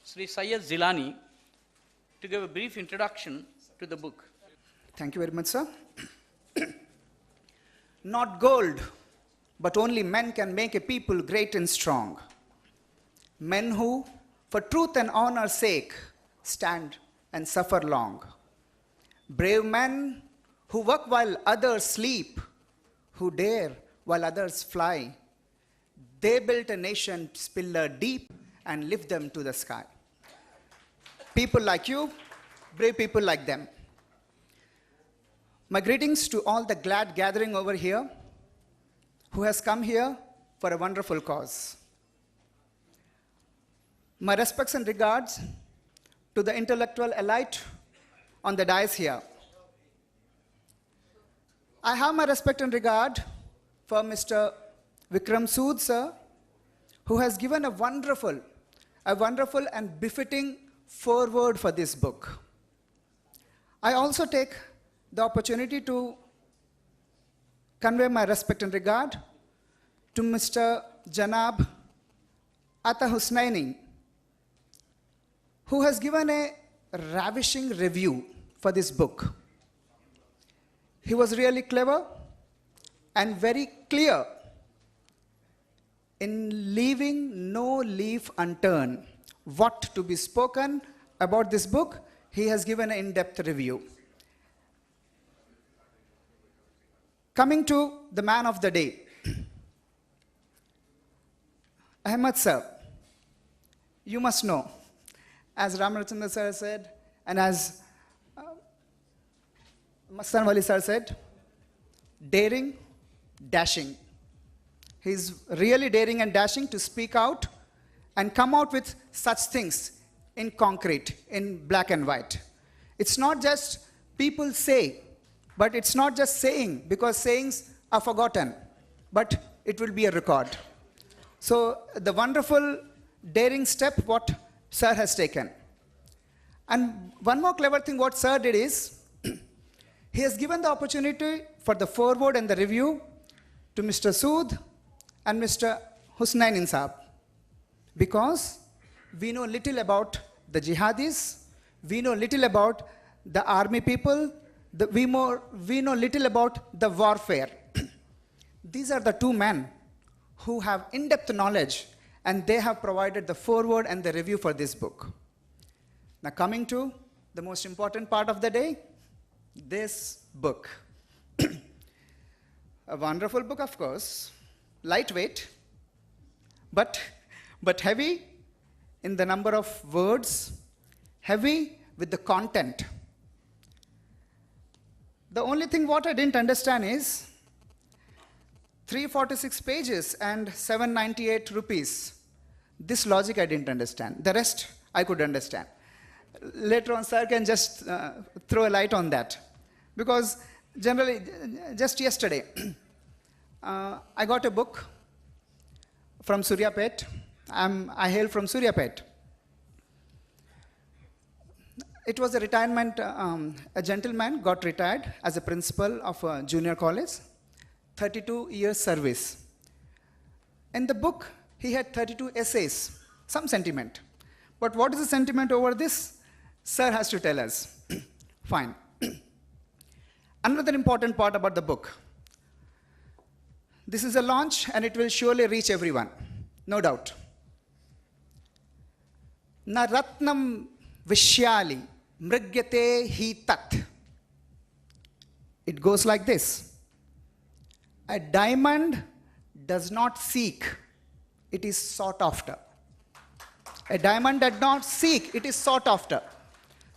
Sri Syed Jilani to give a brief introduction to the book. Thank you very much, sir. Not gold, but only men can make a people great and strong. Men who, for truth and honor's sake, stand and suffer long. Brave men who work while others sleep, who dare while others fly. They built a nation's pillar deep and lift them to the sky. People like you, brave people like them. My greetings to all the glad gathering over here who has come here for a wonderful cause. My respects and regards to the intellectual elite on the dais here. I have my respect and regard for Mr. Vikram Sood, sir, who has given a wonderful and befitting foreword for this book. I also take the opportunity to convey my respect and regard to Mr. Janab Ata Husnaini, who has given a ravishing review for this book. He was really clever and very clear in leaving no leaf unturned. What to be spoken about this book, he has given an in-depth review. Coming to the man of the day, Ahmad sir, you must know, as Ramarachandra sir said, and as Mastan Wali sir said, daring, dashing. He's really daring and dashing to speak out and come out with such things in concrete, in black and white. It's not just people say, but it's not just saying, because sayings are forgotten, but it will be a record. So the wonderful daring step what sir has taken. And one more clever thing what sir did is, he has given the opportunity for the foreword and the review to Mr. Sood and Mr. Husnain Insab, because we know little about the jihadists, we know little about the army people, we know little about the warfare. These are the two men who have in-depth knowledge, and they have provided the foreword and the review for this book. Now coming to the most important part of the day, this book. A wonderful book, of course, lightweight, but heavy in the number of words, heavy with the content. The only thing what I didn't understand is 346 pages and 798 rupees. This logic I didn't understand. The rest I could understand. Later on, sir can just throw a light on that. Because generally, just yesterday, I got a book from Suryapet. I hail from Suryapet. It was a retirement, a gentleman got retired as a principal of a junior college, 32 years service. In the book, he had 32 essays, some sentiment. But what is the sentiment over this? Sir has to tell us. Fine. Another important part about the book. This is a launch and it will surely reach everyone, no doubt. Na ratnam vishyali mrigyate hi tat. It goes like this. A diamond does not seek, it is sought after. A diamond does not seek, it is sought after.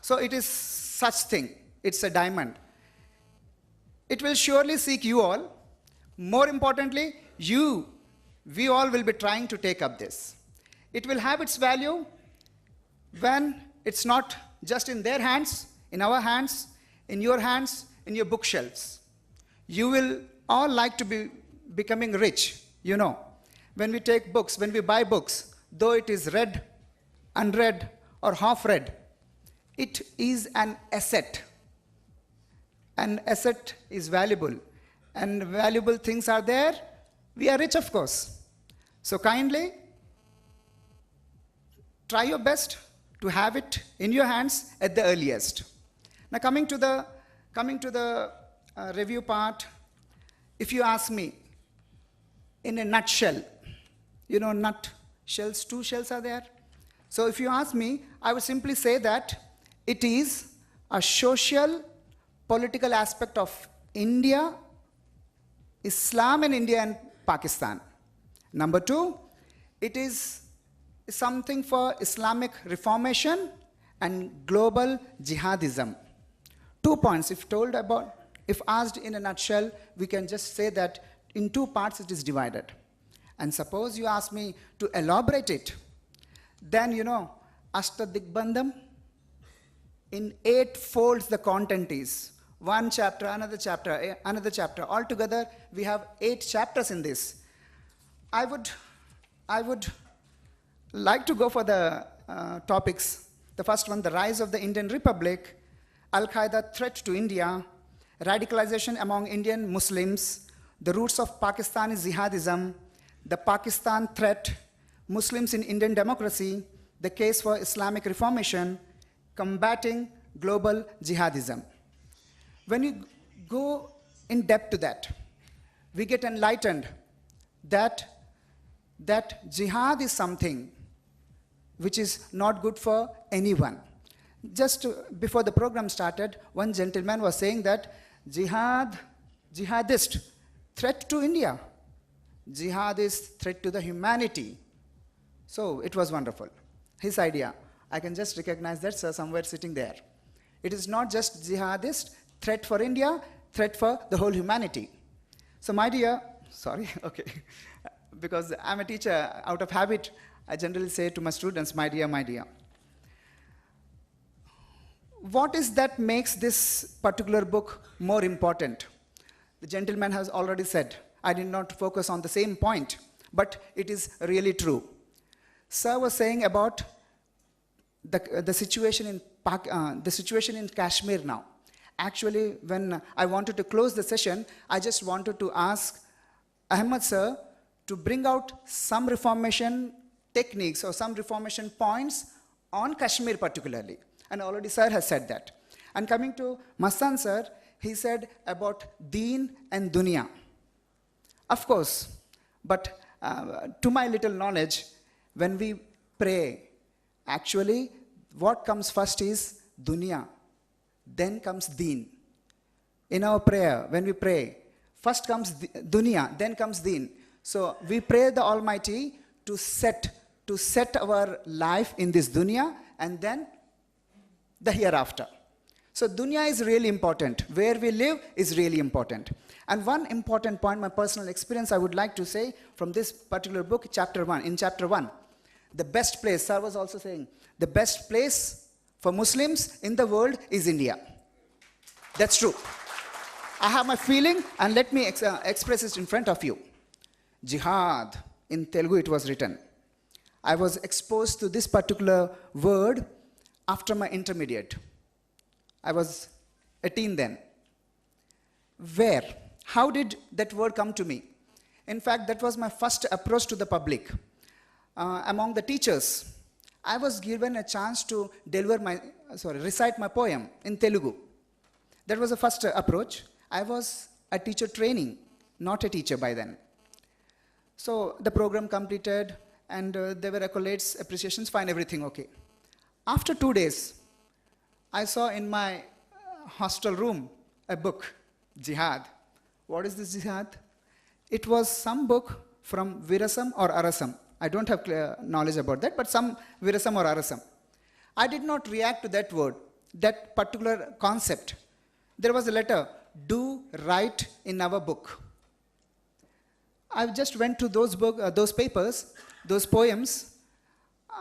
So it is such thing, it's a diamond. It will surely seek you all. More importantly, we all will be trying to take up this. It will have its value when it's not just in their hands, in our hands, in your bookshelves. You will all like to be becoming rich, you know. When we take books, when we buy books, though it is read, unread, or half read, it is an asset. An asset is valuable, and valuable things are there, we are rich, of course. So kindly try your best to have it in your hands at the earliest. Now coming to the review part, if you ask me, in a nutshell, you know, nut shells, two shells are there. So if you ask me, I would simply say that it is a social, political aspect of India, Islam in India and Pakistan. Number two, it is something for Islamic Reformation and global jihadism. 2 points, if asked in a nutshell, we can just say that in 2 parts it is divided. And suppose you ask me to elaborate it, then you know, Ashtadigbandham, in 8 folds the content is. 1 chapter, another chapter, another chapter. Altogether, we have 8 chapters in this. I would like to go for the topics. The first one, the rise of the Indian Republic, Al-Qaeda threat to India, radicalization among Indian Muslims, the roots of Pakistani jihadism, the Pakistan threat, Muslims in Indian democracy, the case for Islamic Reformation, combating global jihadism. When you go in depth to that, we get enlightened that jihad is something which is not good for anyone. Just before the program started, one gentleman was saying that jihadist, threat to India. Jihad is threat to the humanity. So it was wonderful. His idea, I can just recognize that somewhere sitting there. It is not just jihadist, threat for India, threat for the whole humanity. So my dear, sorry, okay, because I'm a teacher, out of habit, I generally say to my students, my dear, my dear. What is that makes this particular book more important? The gentleman has already said, I did not focus on the same point, but it is really true. Sir was saying about the situation in Kashmir now. Actually, when I wanted to close the session, I just wanted to ask Ahmad sir to bring out some reformation techniques or some reformation points on Kashmir particularly. And already sir has said that. And coming to Mastan sir, he said about deen and dunya. Of course, but to my little knowledge, when we pray, actually what comes first is dunya, then comes deen. In our prayer, when we pray, first comes dunya, then comes deen. So we pray the Almighty to set our life in this dunya and then the hereafter. So dunya is really important. Where we live is really important. And one important point, my personal experience, I would like to say from this particular book, chapter 1. In chapter 1, the best place, sir was also saying, the best place for Muslims in the world is India. That's true. I have my feeling, and let me express it in front of you. Jihad, in Telugu it was written. I was exposed to this particular word after my intermediate. I was a teen then. Where? How did that word come to me? In fact, that was my first approach to the public. Among the teachers, I was given a chance to recite my poem in Telugu. That was the first approach. I was a teacher training, not a teacher by then. So the program completed, and there were accolades, appreciations, fine, everything okay. After 2 days, I saw in my hostel room a book, Jihad. What is this Jihad? It was some book from Virasam or Arasam. I don't have clear knowledge about that, but some Virasam or Arasam. I did not react to that word, that particular concept. There was a letter, do write in our book. I just went to those papers, those poems.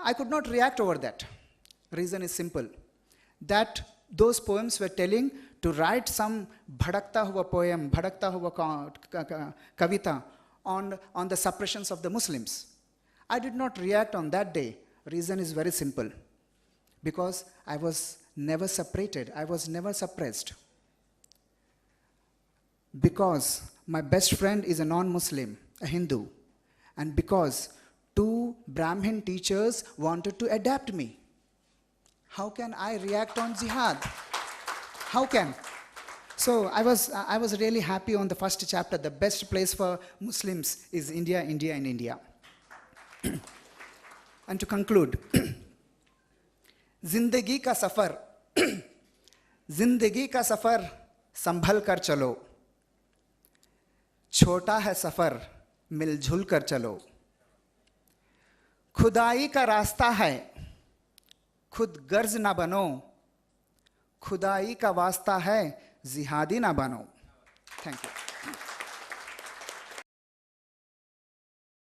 I could not react over that. Reason is simple. That those poems were telling to write some bhadakta hua poem, bhadakta hua kavita on the suppressions of the Muslims. I did not react on that day. Reason is very simple. Because I was never separated. I was never suppressed. Because my best friend is a non-Muslim, a Hindu. And because 2 Brahmin teachers wanted to adapt me. how can I react on jihad? How can? So I was really happy on the first chapter. The best place for Muslims is India, India, and India. And to conclude, जिंदगी का सफर संभल कर चलो, छोटा है सफर मिलजुल कर चलो, खुदाई का रास्ता है खुद गर्ज ना बनो, खुदाई का वास्ता है जिहादी ना बनो. Thank you.